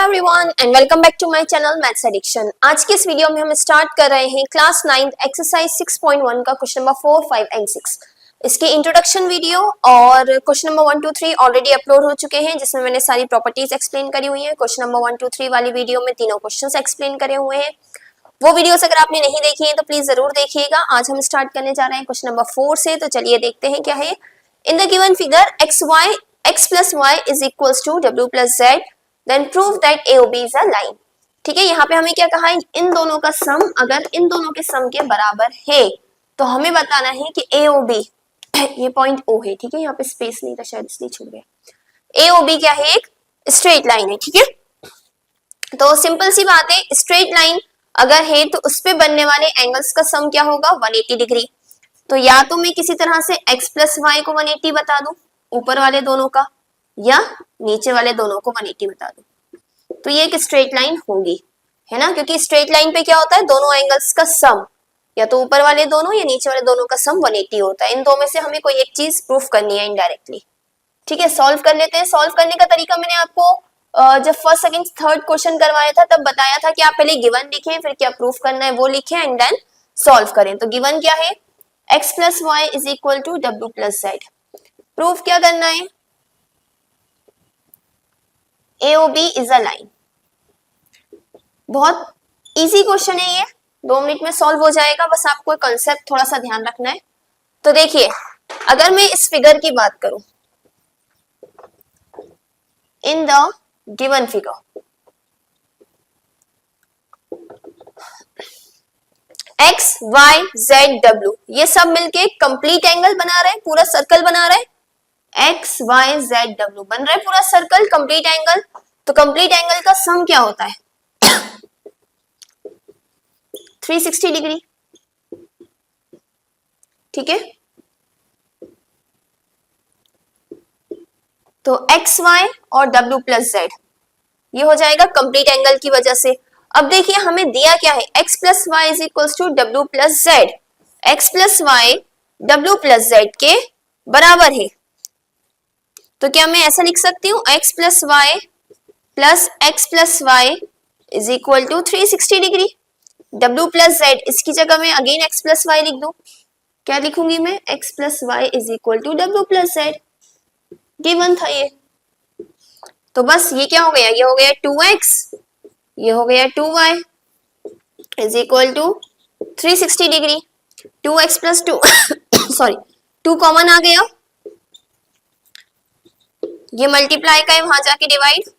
Everyone and welcome back to my channel Maths Addiction. आज के इस वीडियो में हम स्टार्ट कर रहे हैं क्लास 9th एक्सरसाइज 6.1 का क्वेश्चन नंबर 4, 5 एंड 6। इसके इंट्रोडक्शन वीडियो और क्वेश्चन नंबर 1, 2, 3 ऑलरेडी अपलोड हो चुके हैं, जिसमें मैंने सारी प्रॉपर्टीज एक्सप्लेन करी हुई है। क्वेश्चन नंबर 1, 2, 3 वाली वीडियो में तीनों क्वेश्चंस एक्सप्लेन करे हुए हैं। वो वीडियोस अगर आपने नहीं देखी है तो प्लीज जरूर देखिएगा। आज हम स्टार्ट करने जा रहे हैं क्वेश्चन नंबर 4 से, तो चलिए देखते हैं क्या है। इन the given figure x plus y is equals to w plus z, then prove that AOB is a line। ठीक है, यहाँ पे हमें क्या कहा है, इन दोनों का सम अगर इन दोनों के सम के बराबर है तो हमें बताना है कि AOB ये पॉइंट O है। ठीक है, यहाँ पे स्पेस नहीं था शायद इसलिए छूट गया। AOB क्या है, एक स्ट्रेट लाइन है। ठीक है, तो सिंपल सी बात है, स्ट्रेट लाइन अगर है तो उस पे बनने वाले एंगल्स का सम क्या होगा, 180 डिग्री। तो या तो मैं किसी तरह से x प्लस वाई को 180 बता दूं ऊपर वाले दोनों का, या नीचे वाले दोनों को 180 बता दूं, तो ये एक स्ट्रेट लाइन होगी, है ना। क्योंकि स्ट्रेट लाइन पे क्या होता है, दोनों एंगल्स का सम, या तो ऊपर वाले दोनों या नीचे वाले दोनों का सम 180 होता है। इन दो में से हमें कोई एक चीज प्रूफ करनी है इनडायरेक्टली। ठीक है, सॉल्व कर लेते हैं। सॉल्व करने का तरीका मैंने आपको जब फर्स्ट, सेकंड, थर्ड क्वेश्चन करवाया था तब बताया था कि आप पहले गिवन लिखें, फिर क्या प्रूफ करना है वो लिखें एंड देन सॉल्व करें। तो गिवन क्या है, x plus Y is equal to w plus Z. Proof क्या करना है, AOB इज अ लाइन। बहुत इजी क्वेश्चन है ये, 2 मिनट में सॉल्व हो जाएगा, बस आपको कंसेप्ट थोड़ा सा ध्यान रखना है। तो देखिए, अगर मैं इस फिगर की बात करूं, इन the given figure x, y, z, w ये सब मिलके कंप्लीट एंगल बना रहे हैं, पूरा सर्कल बना रहे हैं। x, y, z, w बन रहा है पूरा सर्कल, कंप्लीट एंगल। तो कंप्लीट एंगल का सम क्या होता है 360 डिग्री। ठीक है, तो x, y और w प्लस z ये हो जाएगा कंप्लीट एंगल की वजह से। अब देखिए हमें दिया क्या है, x plus Y is equals to W plus Z. X plus Y W plus Z के बराबर है। तो क्या मैं ऐसा लिख सकती हूँ, x plus Y plus X plus Y is equal to 360 degree. w plus Z इसकी जगह में अगेन x प्लस वाई लिख दो। क्या लिखूंगी मैं, x plus Y is equal to w plus Z. Given था ये, तो बस ये क्या हो गया, ये हो गया 2x, ये हो गया 2y is equal to 360 degree. 2x plus 2 sorry 2 common आ गया, ये मल्टीप्लाई का है, वहां जाके डिवाइड।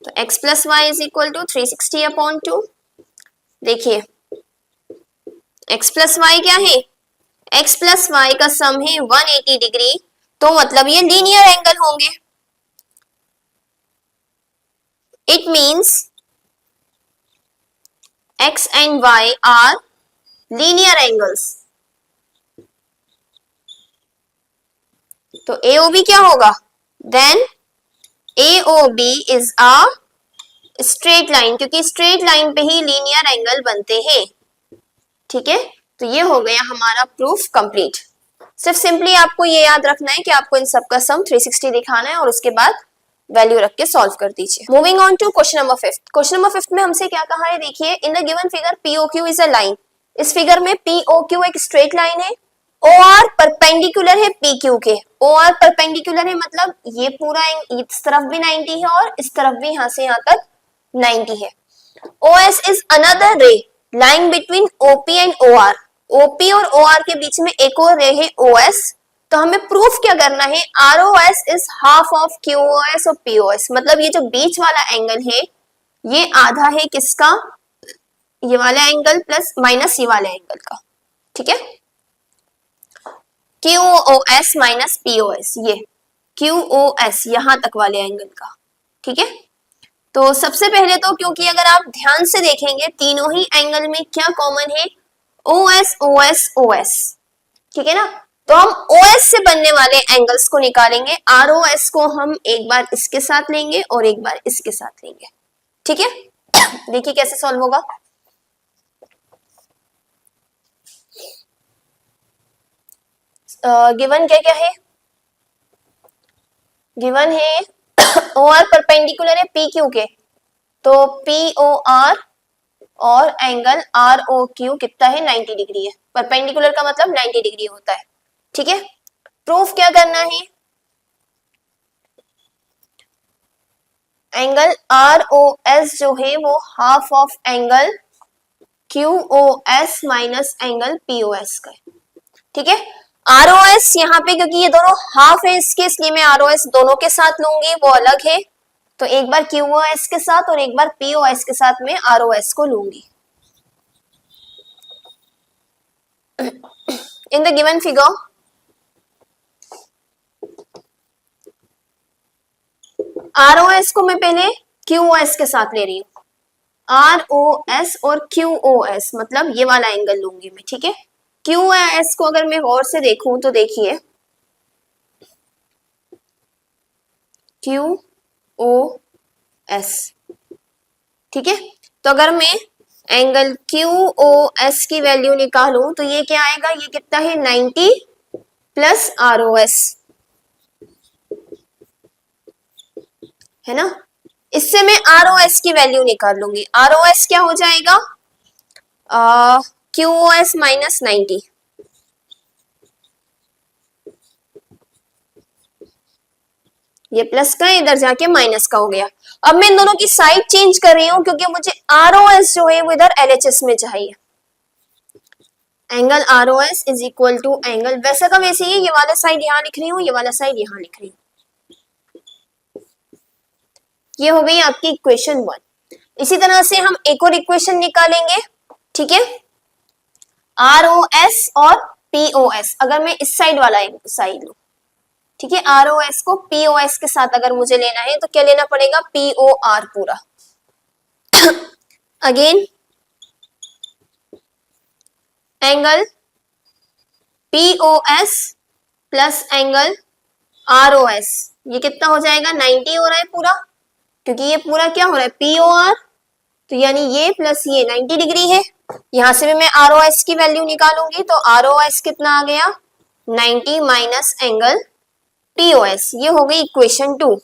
तो x plus Y is equal to 360 upon 2। देखिए x प्लस वाई क्या है, x प्लस वाई का सम है 180 डिग्री, तो मतलब ये लीनियर एंगल होंगे। It means x and y are linear angles। तो AOB क्या होगा, then AOB is a straight line, क्योंकि स्ट्रेट लाइन पे ही लीनियर एंगल बनते हैं। ठीक है, तो ये हो गया हमारा प्रूफ कंप्लीट। सिर्फ सिंपली आपको ये याद रखना है कि आपको इन सब का सम 360 दिखाना है और उसके बाद वैल्यू रख के सॉल्व कर दीजिए। Moving on to question number 5। Question number 5 में हमसे क्या कहा है, देखिए in the given figure POQ is a line. इस फिगर में POQ एक स्ट्रेट लाइन है, OR परपेंडिकुलर है PQ के। OR परपेंडिकुलर है मतलब ये पूरा इस तरफ भी 90 है और इस तरफ भी यहाँ से यहाँ तक 90 है। OS इज अनदर रे lying between OP and OR। OP और OR के बीच में एक और रे है OS। तो हमें प्रूफ क्या करना है, ROS is half of QOS और POS। मतलब ये जो बीच वाला एंगल है ये आधा है किसका, ये वाला एंगल प्लस माइनस ये वाले एंगल का। ठीक है, QOS माइनस POS, ये QOS यहां तक वाले एंगल का। ठीक है, तो सबसे पहले तो क्योंकि अगर आप ध्यान से देखेंगे तीनों ही एंगल में क्या कॉमन है, OS OS OS। ठीक है ना, तो हम OS से बनने वाले एंगल्स को निकालेंगे, ROS को हम एक बार इसके साथ लेंगे और एक बार इसके साथ लेंगे। ठीक है, देखिए कैसे सॉल्व होगा। गिवन क्या क्या है, गिवन है ओ आर परपेंडिकुलर है पी क्यू के, तो पी ओ आर और एंगल आर ओ क्यू कितना है 90 डिग्री है। परपेंडिकुलर का मतलब 90 डिग्री होता है। ठीक है, प्रूफ क्या करना है, एंगल आर ओ एस जो है वो half of angle Q O S minus angle P O S का है। ठीक है, आर ओ एस यहाँ पे क्योंकि ये दोनों हाफ है इसके, इसलिए मैं आर ओ एस दोनों के साथ लूंगी, वो अलग है, तो एक बार क्यू ओ एस के साथ और एक बार पी ओ एस के साथ मैं आर ओ एस को लूंगी। In the given figure, ROS को मैं पहले QOS के साथ ले रही हूँ, ROS और QOS मतलब ये वाला एंगल लूंगी मैं। ठीक है, QOS को अगर मैं गौर से देखूं तो देखिए QOS, ठीक है, तो अगर मैं एंगल QOS की वैल्यू निकालूं तो ये क्या आएगा, ये कितना है 90 प्लस ROS है ना। इससे मैं ROS की वैल्यू निकाल लूंगी, ROS क्या हो जाएगा QOS माइनस 90, ये प्लस का इधर जाके माइनस का हो गया। अब मैं इन दोनों की साइड चेंज कर रही हूं क्योंकि मुझे ROS जो है वो इधर LHS में चाहिए। Angle ROS is equal to angle, वैसे का वैसे ही ये वाला साइड यहां लिख रही हूँ, ये वाला साइड यहां लिख रही हूँ। ये हो गई आपकी इक्वेशन 1। इसी तरह से हम एक और इक्वेशन निकालेंगे। ठीक है, ROS और POS, अगर मैं इस साइड वाला साइड लूं, ठीक है, ROS को POS के साथ अगर मुझे लेना है तो क्या लेना पड़ेगा, POR पूरा। Again angle POS plus angle ROS, ये कितना हो जाएगा 90 हो रहा है पूरा, क्योंकि ये पूरा क्या हो रहा है POR, तो यानी ये प्लस ये 90 डिग्री है। यहां से भी मैं ROS की वैल्यू निकालूंगी तो ROS कितना आ गया 90 माइनस एंगल POS, ये हो गई इक्वेशन 2।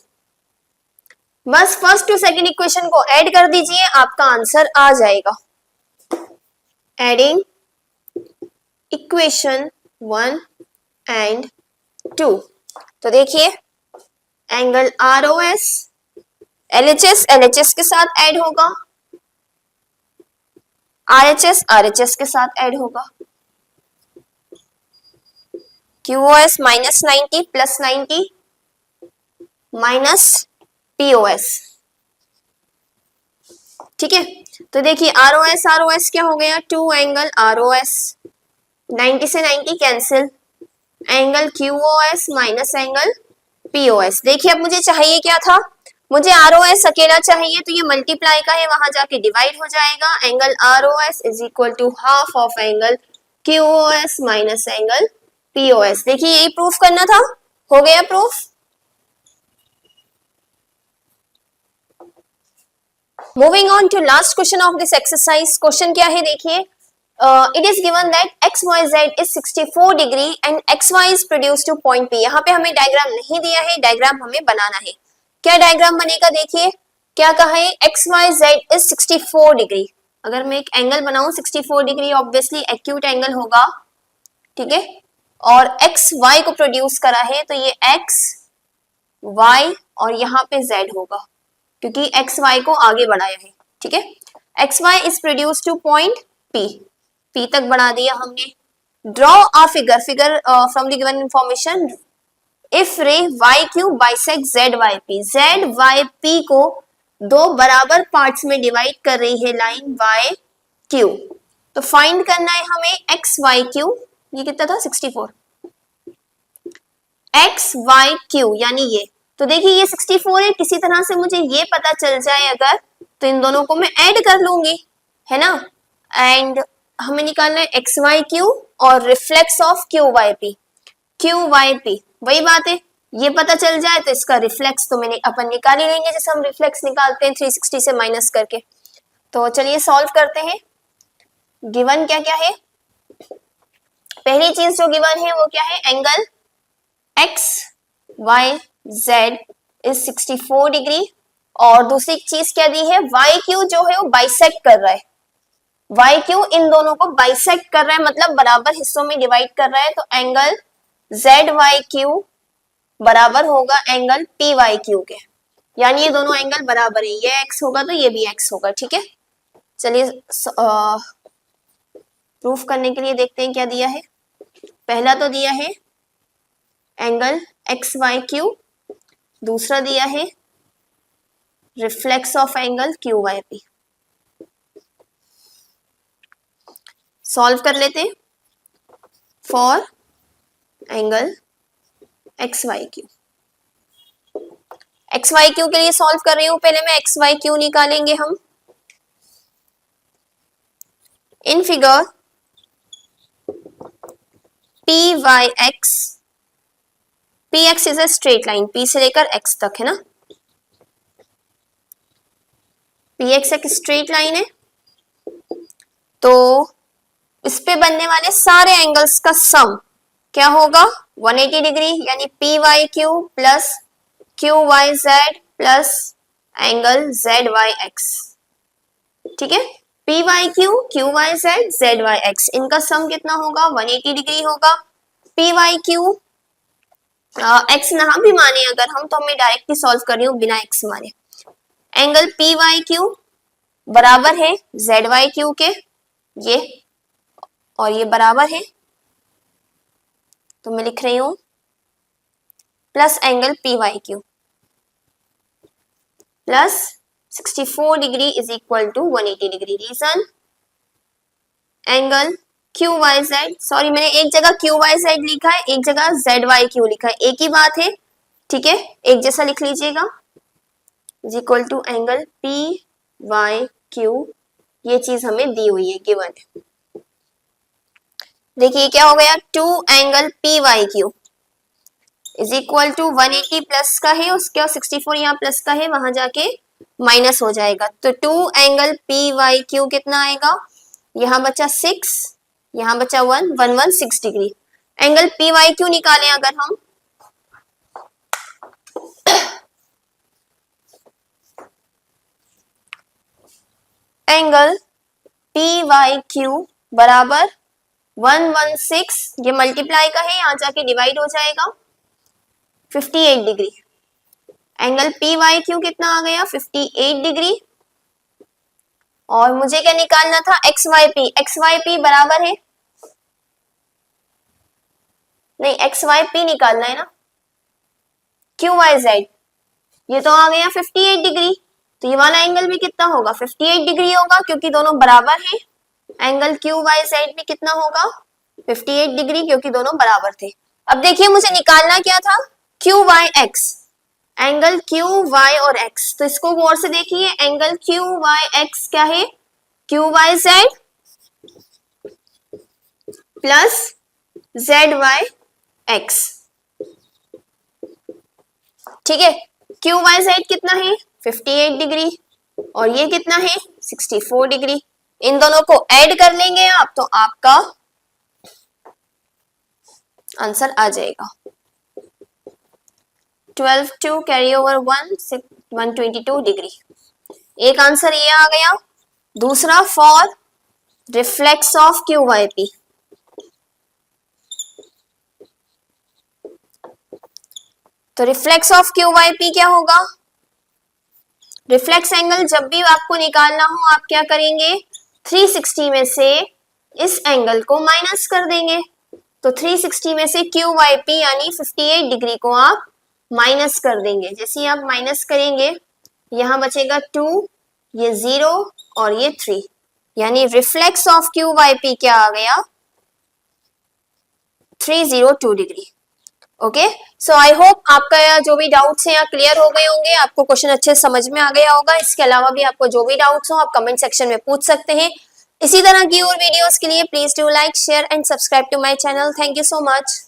बस फर्स्ट टू सेकंड इक्वेशन को ऐड कर दीजिए, आपका आंसर आ जाएगा। एडिंग इक्वेशन 1 एंड 2, तो देखिए एंगल ROS LHS के साथ ऐड होगा, RHS के साथ ऐड होगा, QOS minus 90 plus 90 minus POS। ठीक है, तो देखिए ROS क्या हो गया 2 एंगल ROS, 90 से 90 cancel, angle QOS minus angle POS। देखिए अब मुझे चाहिए क्या था, मुझे ROS अकेला चाहिए, तो ये मल्टीप्लाई का है, वहां जाके डिवाइड हो जाएगा। Angle ROS is equal to half of angle QOS minus angle POS। देखिए यही प्रूफ करना था, हो गया proof. Moving on to last question of this exercise. Question क्या है देखिए, it is given that XYZ is 64 degree and XY is produced to point P। यहाँ पे हमें डायग्राम नहीं दिया है, डायग्राम हमें बनाना है। क्या डायग्राम बनेगा, देखिए क्या कहा है, XYZ इज 64 डिग्री। अगर मैं एक एंगल बनाऊं 64 डिग्री, ऑब्वियसली एक्यूट एंगल होगा, ठीक है, और XY को प्रोड्यूस करा है, तो ये X Y और यहाँ पे Z होगा, क्योंकि XY को आगे बढ़ाया है। ठीक है, XY is produce two point P तक बढ़ा दिया हमने। Draw a figure from the given information, if रे YQ बाइसेक्ट ZYP, ZYP को दो बराबर पार्ट्स में डिवाइड कर रही है लाइन YQ, तो फाइंड करना है हमें XYQ, ये कितना था 64, XYQ यानी ये, तो देखिए ये 64 है, किसी तरह से मुझे ये पता चल जाए अगर, तो इन दोनों को मैं ऐड कर लूंगी, है ना, एंड हमें निकालना है XYQ और रिफ्लेक्स ऑफ QYP, वही बात है, ये पता चल जाए तो इसका रिफ्लेक्स तो मैंने अपन निकाल ही लेंगे, जैसे हम रिफ्लेक्स निकालते हैं 360 से माइनस करके। तो चलिए सॉल्व करते हैं। गिवन क्या क्या है, पहली चीज जो गिवन है वो क्या है, एंगल XYZ इज 64 डिग्री। और दूसरी चीज क्या दी है, वाई क्यू जो है वो बाइसेक्ट कर रहा है, वाई क्यू इन दोनों को बाइसेक्ट कर रहा है, मतलब बराबर हिस्सों में डिवाइड कर रहा है। तो एंगल जेड वाई क्यू बराबर होगा एंगल पी वाई क्यू के, यानी ये दोनों एंगल बराबर है, ये एक्स होगा तो ये भी एक्स होगा। ठीक है, चलिए प्रूफ करने के लिए देखते हैं क्या दिया है। पहला तो दिया है एंगल एक्स वाई क्यू, दूसरा दिया है reflex of angle Q Y P. Solve कर लेते हैं for angle X Y Q. X Y Q के लिए सॉल्व कर रही हूं, पहले मैं एक्स वाई क्यू निकालेंगे हम। In figure P Y X, P X is a straight line, P से लेकर एक्स तक है ना, पी एक्स एक स्ट्रेट लाइन है। तो इस पे बनने वाले सारे एंगल्स का सम क्या होगा, 180 डिग्री, यानी P Y Q plus Q Y Z plus angle Z Y X. ठीक है, P Y Q Y Z Z Y X, इनका सम कितना होगा, 180 डिग्री होगा। पी वाई क्यू एक्स ना भी माने अगर हम, तो मैं डायरेक्टली सॉल्व कर रही हूँ बिना एक्स माने। एंगल पी वाई क्यू बराबर है जेड वाई क्यू के, ये और ये बराबर है, तो मैं लिख रही हूं plus angle P Y Q plus 64 degree is equal to 180 degree. Reason angle Q Y Z, sorry मैंने एक जगह क्यू वाई जेड लिखा है, एक जगह जेड वाई क्यू लिखा है, एक ही बात है। ठीक है, एक जैसा लिख लीजिएगा, is equal to angle P Y Q, ये चीज हमें दी हुई है, गिवन है। देखिए क्या हो गया, 2 angle P Y Q is equal to 180 plus का है उसके, और 64 यहाँ प्लस का है, वहां जाके माइनस हो जाएगा। तो 2 एंगल पी वाई क्यू कितना आएगा, यहाँ बचा 6, यहाँ बचा 1, 116 degree. Angle P Y Q निकालें अगर हम, एंगल पी वाई क्यू बराबर 116, ये मल्टीप्लाई का है, यहाँ जाके डिवाइड हो जाएगा, 58 degree. Angle P Y Q कितना आ गया, 58 डिग्री। और मुझे क्या निकालना था, X Y P, X Y P बराबर है, नहीं एक्स वाई पी निकालना है ना, क्यू वाई जेड, ये तो आ गया 58 डिग्री। तो ये वाला एंगल भी कितना होगा, 58 डिग्री होगा, क्योंकि दोनों बराबर हैं। एंगल क्यू वाई जेड भी कितना होगा, 58 डिग्री, क्योंकि दोनों बराबर थे। अब देखिए मुझे निकालना क्या था, Q Y X, angle Q Y और एक्स। तो इसको गौर से देखिए, एंगल क्यू वाई एक्स क्या है, Q Y Z plus Z Y X. ठीक है, क्यू वाई जेड कितना है, 58 डिग्री, और ये कितना है, 64 डिग्री। इन दोनों को ऐड कर लेंगे आप, तो आपका आंसर आ जाएगा 12 टू कैरी ओवर 122 डिग्री। एक आंसर ये आ गया। दूसरा for reflex of Q Y P, तो reflex of Q Y P क्या होगा, रिफ्लेक्स एंगल जब भी आपको निकालना हो आप क्या करेंगे, 360 में से इस एंगल को माइनस कर देंगे। तो 360 में से क्यू वाई पी यानी 58 डिग्री को आप माइनस कर देंगे। जैसे ही आप माइनस करेंगे, यहाँ बचेगा 2, ये 0 और ये 3, यानी reflex of Q Y P क्या आ गया, 302 degree. Okay, so I hope आपका जो भी डाउट्स हैं यहाँ क्लियर हो गए होंगे, आपको क्वेश्चन अच्छे समझ में आ गया होगा। इसके अलावा भी आपको जो भी डाउट्स हो आप कमेंट सेक्शन में पूछ सकते हैं। इसी तरह की और वीडियोस के लिए please do like, share and subscribe to my channel. Thank you so much.